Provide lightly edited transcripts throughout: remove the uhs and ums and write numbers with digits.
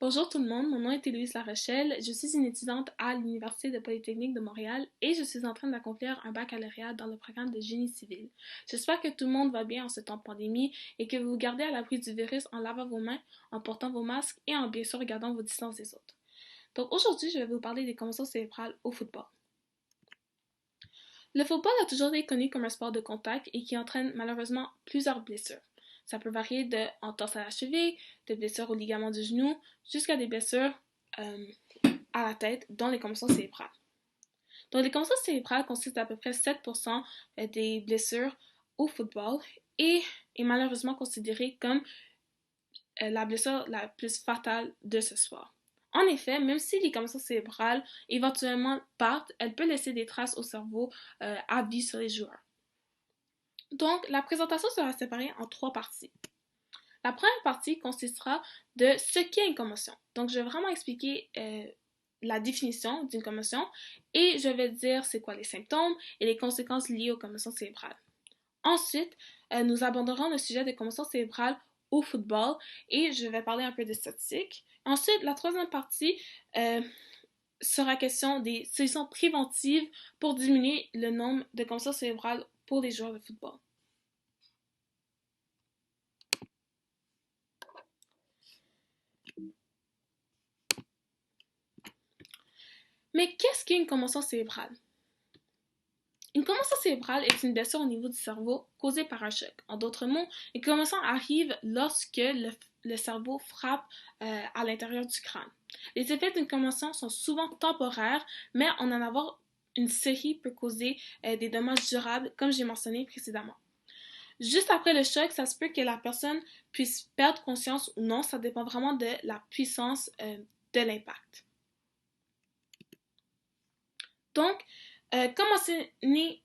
Bonjour tout le monde, mon nom est Héloïse Larochelle, je suis une étudiante à l'Université de Polytechnique de Montréal et je suis en train d'accomplir un baccalauréat dans le programme de génie civil. J'espère que tout le monde va bien en ce temps de pandémie et que vous vous gardez à l'abri du virus en lavant vos mains, en portant vos masques et en bien sûr regardant vos distances des autres. Donc aujourd'hui, je vais vous parler des commotions cérébrales au football. Le football a toujours été connu comme un sport de contact et qui entraîne malheureusement plusieurs blessures. Ça peut varier de entorse à la cheville, de blessures au ligament du genou, jusqu'à des blessures euh, à la tête, dont les commotions cérébrales. Donc, les commotions cérébrales consistent à peu près 7% des blessures au football et est malheureusement considérée comme la blessure la plus fatale de ce sport. En effet, même si les commotions cérébrales éventuellement partent, elles peuvent laisser des traces au cerveau à vie sur les joueurs. Donc, la présentation sera séparée en 3 parties. La première partie consistera de ce qu'est une commotion. Donc, je vais vraiment expliquer la définition d'une commotion et je vais dire c'est quoi les symptômes et les conséquences liées aux commotions cérébrales. Ensuite, nous aborderons le sujet des commotions cérébrales au football et je vais parler un peu de statistiques. Ensuite, la troisième partie sera question des solutions préventives pour diminuer le nombre de commotions cérébrales pour les joueurs de football. Mais qu'est-ce qu'une commotion cérébrale? Une commotion cérébrale est une blessure au niveau du cerveau causée par un choc. En d'autres mots, une commotion arrive lorsque le cerveau frappe à l'intérieur du crâne. Les effets d'une commotion sont souvent temporaires, mais en avoir une série peut causer des dommages durables, comme j'ai mentionné précédemment. Juste après le choc, ça se peut que la personne puisse perdre conscience ou non, ça dépend vraiment de la puissance de l'impact. Donc, comme mentionné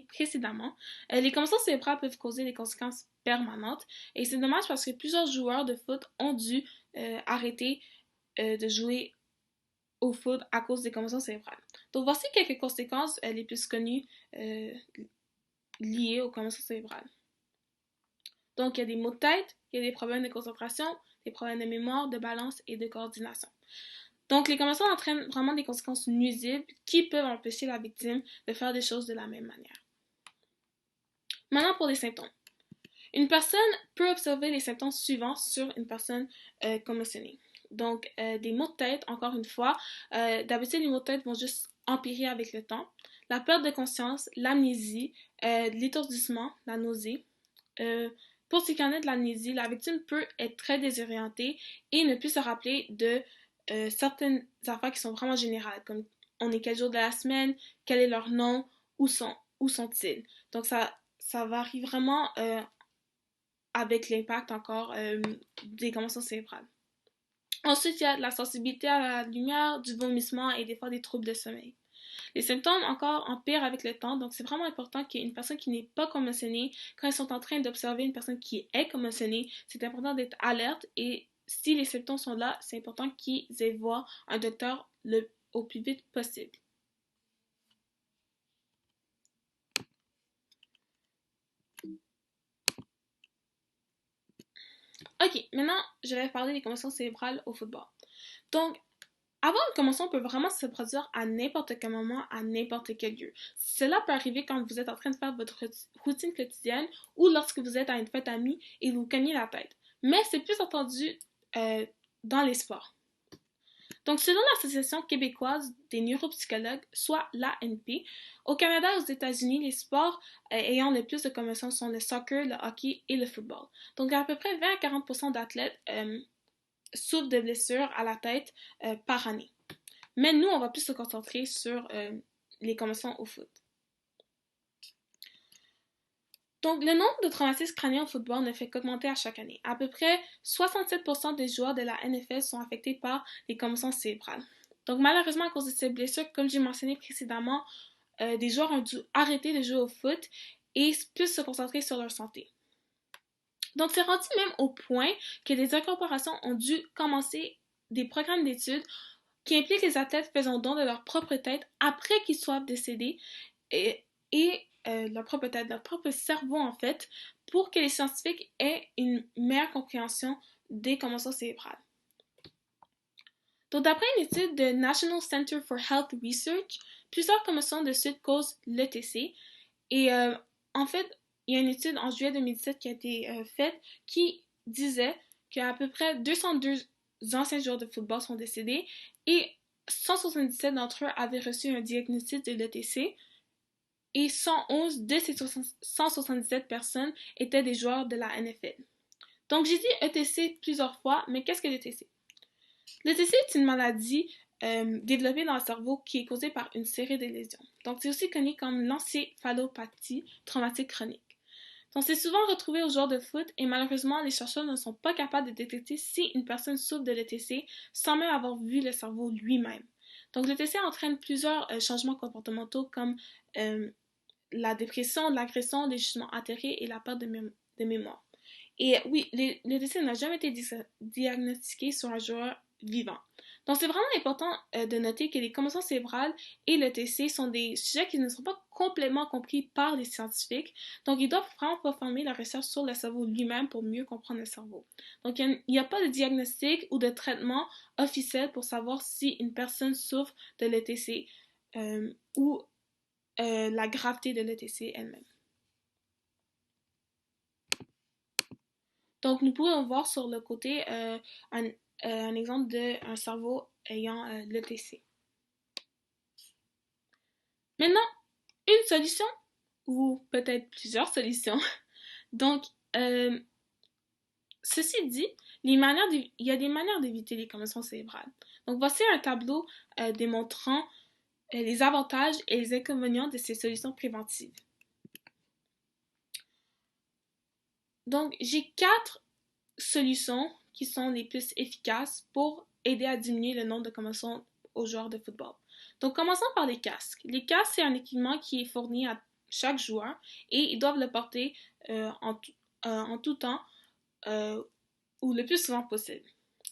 précédemment, les commotions cérébrales peuvent causer des conséquences permanentes et c'est dommage parce que plusieurs joueurs de foot ont dû arrêter de jouer au foot à cause des commotions cérébrales. Donc voici quelques conséquences les plus connues liées aux commotions cérébrales. Donc il y a des maux de tête, il y a des problèmes de concentration, des problèmes de mémoire, de balance et de coordination. Donc, les commotions entraînent vraiment des conséquences nuisibles qui peuvent empêcher la victime de faire des choses de la même manière. Maintenant, pour les symptômes. Une personne peut observer les symptômes suivants sur une personne commotionnée. Donc, des maux de tête, encore une fois. D'habitude, les maux de tête vont juste empirer avec le temps. La perte de conscience, l'amnésie, l'étourdissement, la nausée. Pour ce qui en est de l'amnésie, la victime peut être très désorientée et ne plus se rappeler de certaines affaires qui sont vraiment générales, comme on est quel jour de la semaine, quel est leur nom, où sont-ils. Donc ça varie vraiment avec l'impact encore des commotions cérébrales. Ensuite, il y a la sensibilité à la lumière, du vomissement et des fois des troubles de sommeil. Les symptômes encore empirent avec le temps, donc c'est vraiment important qu'une personne qui n'est pas commotionnée, quand ils sont en train d'observer une personne qui est commotionnée, c'est important d'être alerte et si les symptômes sont là, c'est important qu'ils aient voir un docteur au plus vite possible. Ok, maintenant je vais parler des commotions cérébrales au football. Donc, avoir une commotion peut vraiment se produire à n'importe quel moment, à n'importe quel lieu. Cela peut arriver quand vous êtes en train de faire votre routine quotidienne ou lorsque vous êtes à une fête amie et vous cognez la tête. Mais c'est plus entendu dans les sports. Donc, selon l'Association québécoise des neuropsychologues, soit l'ANP, au Canada et aux États-Unis, les sports ayant le plus de commotions sont le soccer, le hockey et le football. Donc, à peu près 20 à 40% d'athlètes souffrent de blessures à la tête par année. Mais nous, on va plus se concentrer sur les commotions au foot. Donc, le nombre de traumatismes crâniens au football ne fait qu'augmenter à chaque année. À peu près 67% des joueurs de la NFL sont affectés par les commotions cérébrales. Donc, malheureusement, à cause de ces blessures, comme j'ai mentionné précédemment, des joueurs ont dû arrêter de jouer au foot et plus se concentrer sur leur santé. Donc, c'est rendu même au point que des corporations ont dû commencer des programmes d'études qui impliquent les athlètes faisant don de leur propre tête après qu'ils soient décédés et leur propre tête, leur propre cerveau en fait, pour que les scientifiques aient une meilleure compréhension des commotions cérébrales. Donc, d'après une étude de National Center for Health Research, plusieurs commotions de suite causent l'ETC. Et en fait, il y a une étude en juillet 2017 qui a été faite qui disait qu'à peu près 202 anciens joueurs de football sont décédés et 177 d'entre eux avaient reçu un diagnostic de l'ETC et 111 de ces 177 personnes étaient des joueurs de la NFL. Donc, j'ai dit ETC plusieurs fois, mais qu'est-ce que l'ETC? L'ETC est une maladie développée dans le cerveau qui est causée par une série de lésions. Donc, c'est aussi connu comme l'encéphalopathie traumatique chronique. Donc, c'est souvent retrouvé aux joueurs de foot et malheureusement, les chercheurs ne sont pas capables de détecter si une personne souffre de l'ETC sans même avoir vu le cerveau lui-même. Donc, l'ETC entraîne plusieurs changements comportementaux comme la dépression, l'agression, les jugements altérés et la perte de mémoire. Et oui, l'ETC n'a jamais été diagnostiqué sur un joueur vivant. Donc, c'est vraiment important de noter que les commotions cérébrales et l'ETC sont des sujets qui ne sont pas complètement compris par les scientifiques. Donc, ils doivent vraiment performer la recherche sur le cerveau lui-même pour mieux comprendre le cerveau. Donc, il n'y a pas de diagnostic ou de traitement officiel pour savoir si une personne souffre de l'ETC ou la gravité de l'ETC elle-même. Donc, nous pouvons voir sur le côté un exemple d'un cerveau ayant l'ETC. Maintenant, une solution, ou peut-être plusieurs solutions. Donc, ceci dit, il y a des manières d'éviter les commotions cérébrales. Donc, voici un tableau démontrant les avantages et les inconvénients de ces solutions préventives. Donc, j'ai 4 solutions qui sont les plus efficaces pour aider à diminuer le nombre de commotions aux joueurs de football. Donc, commençons par les casques. Les casques, c'est un équipement qui est fourni à chaque joueur et ils doivent le porter en tout temps ou le plus souvent possible.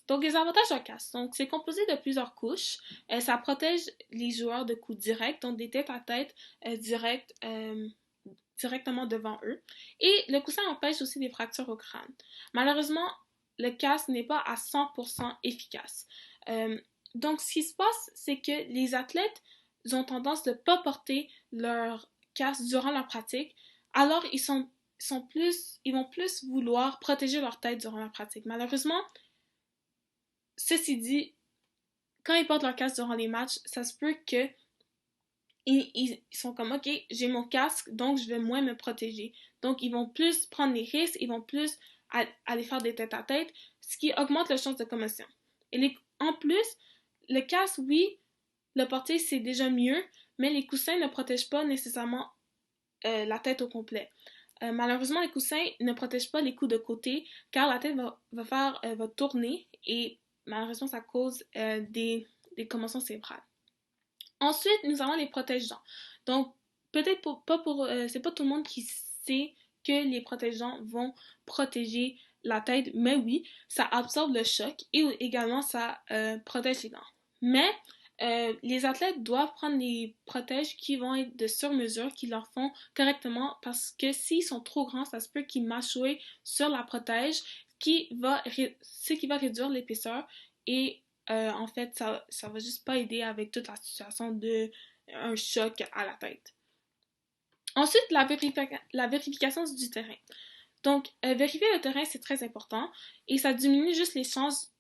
Donc, les avantages d'un casque. Donc, c'est composé de plusieurs couches. Ça protège les joueurs de coups directs, donc des têtes à tête directement devant eux. Et le coussin empêche aussi des fractures au crâne. Malheureusement, le casque n'est pas à 100% efficace. Donc, ce qui se passe, c'est que les athlètes ont tendance de ne pas porter leur casque durant leur pratique, alors ils vont plus vouloir protéger leur tête durant la pratique. Malheureusement, ceci dit, quand ils portent leur casque durant les matchs, ça se peut que ils sont comme, OK, j'ai mon casque, donc je vais moins me protéger. Donc, ils vont plus prendre des risques, ils vont plus aller faire des tête-à-tête, ce qui augmente la chance de commotion. Et en plus, le casque, oui, le porter, c'est déjà mieux, mais les coussins ne protègent pas nécessairement la tête au complet. Malheureusement, les coussins ne protègent pas les coups de côté, car la tête va tourner et malheureusement, ça cause des commotions cérébrales. Ensuite, nous avons les protège-dents. Donc, peut-être c'est pas tout le monde qui sait que les protège-dents vont protéger la tête, mais oui, ça absorbe le choc et également ça protège les dents. Mais les athlètes doivent prendre des protèges qui vont être de sur-mesure, qui leur font correctement, parce que s'ils sont trop grands, ça se peut qu'ils mâchouent sur la protège, ce qui va réduire l'épaisseur et en fait, ça va juste pas aider avec toute la situation de un choc à la tête. Ensuite, la vérification du terrain. Donc, vérifier le terrain, c'est très important et ça diminue juste les chances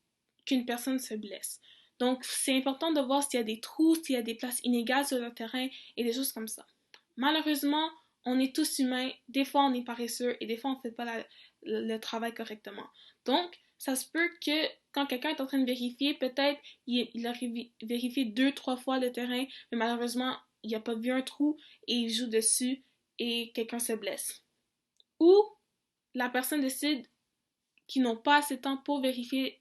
qu'une personne se blesse. Donc, c'est important de voir s'il y a des trous, s'il y a des places inégales sur le terrain et des choses comme ça. Malheureusement, on est tous humains, des fois on est paresseux et des fois on ne fait pas le travail correctement. Donc, ça se peut que quand quelqu'un est en train de vérifier, peut-être il a vérifié 2-3 fois le terrain, mais malheureusement, il n'a pas vu un trou et il joue dessus et quelqu'un se blesse. Ou la personne décide qu'ils n'ont pas assez de temps pour vérifier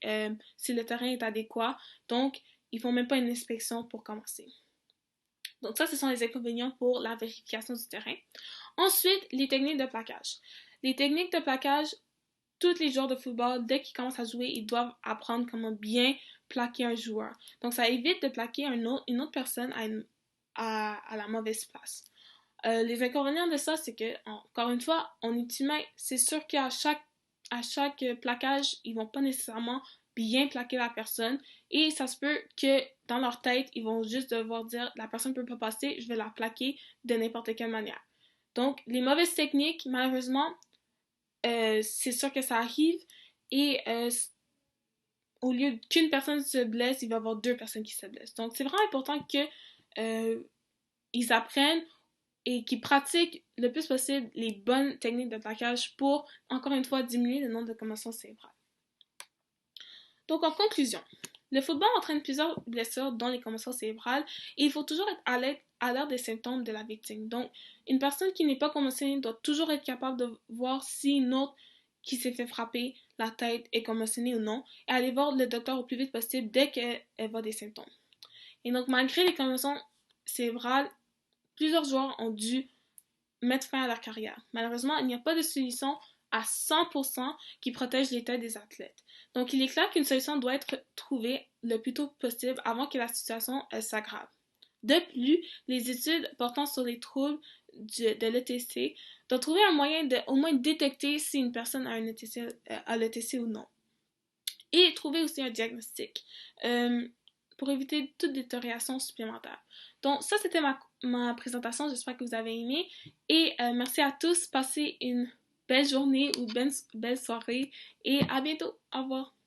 si le terrain est adéquat, donc ils font même pas une inspection pour commencer. Donc ça, ce sont les inconvénients pour la vérification du terrain. Ensuite, les techniques de plaquage. Les techniques de plaquage, tous les joueurs de football, dès qu'ils commencent à jouer, ils doivent apprendre comment bien plaquer un joueur. Donc ça évite de plaquer une autre personne à la mauvaise place. Les inconvénients de ça, c'est que, encore une fois, on est humain. C'est sûr qu'à chaque à chaque plaquage, ils vont pas nécessairement bien plaquer la personne et ça se peut que dans leur tête, ils vont juste devoir dire la personne peut pas passer, je vais la plaquer de n'importe quelle manière. Donc, les mauvaises techniques, malheureusement, c'est sûr que ça arrive et au lieu qu'une personne se blesse, il va y avoir deux personnes qui se blessent. Donc, c'est vraiment important que euh, ils apprennent et qu'ils pratiquent le plus possible les bonnes techniques de plaquage pour, encore une fois, diminuer le nombre de commotions cérébrales. Donc, en conclusion, le football entraîne plusieurs blessures, dont les commotions cérébrales, et il faut toujours être à l'heure des symptômes de la victime. Donc, une personne qui n'est pas commotionnée doit toujours être capable de voir si une autre qui s'est fait frapper la tête est commotionnée ou non, et aller voir le docteur au plus vite possible dès qu'elle voit des symptômes. Et donc, malgré les commotions cérébrales, plusieurs joueurs ont dû mettre fin à leur carrière. Malheureusement, il n'y a pas de solution à 100% qui protège l'état des athlètes. Donc, il est clair qu'une solution doit être trouvée le plus tôt possible avant que la situation s'aggrave. De plus, les études portant sur les troubles de l'ETC doivent trouver un moyen de au moins détecter si une personne a l'ETC ou non. Et trouver aussi un diagnostic pour éviter toute détérioration supplémentaire. Donc, ça, c'était ma présentation. J'espère que vous avez aimé. Et merci à tous. Passez une belle journée ou belle soirée. Et à bientôt. Au revoir.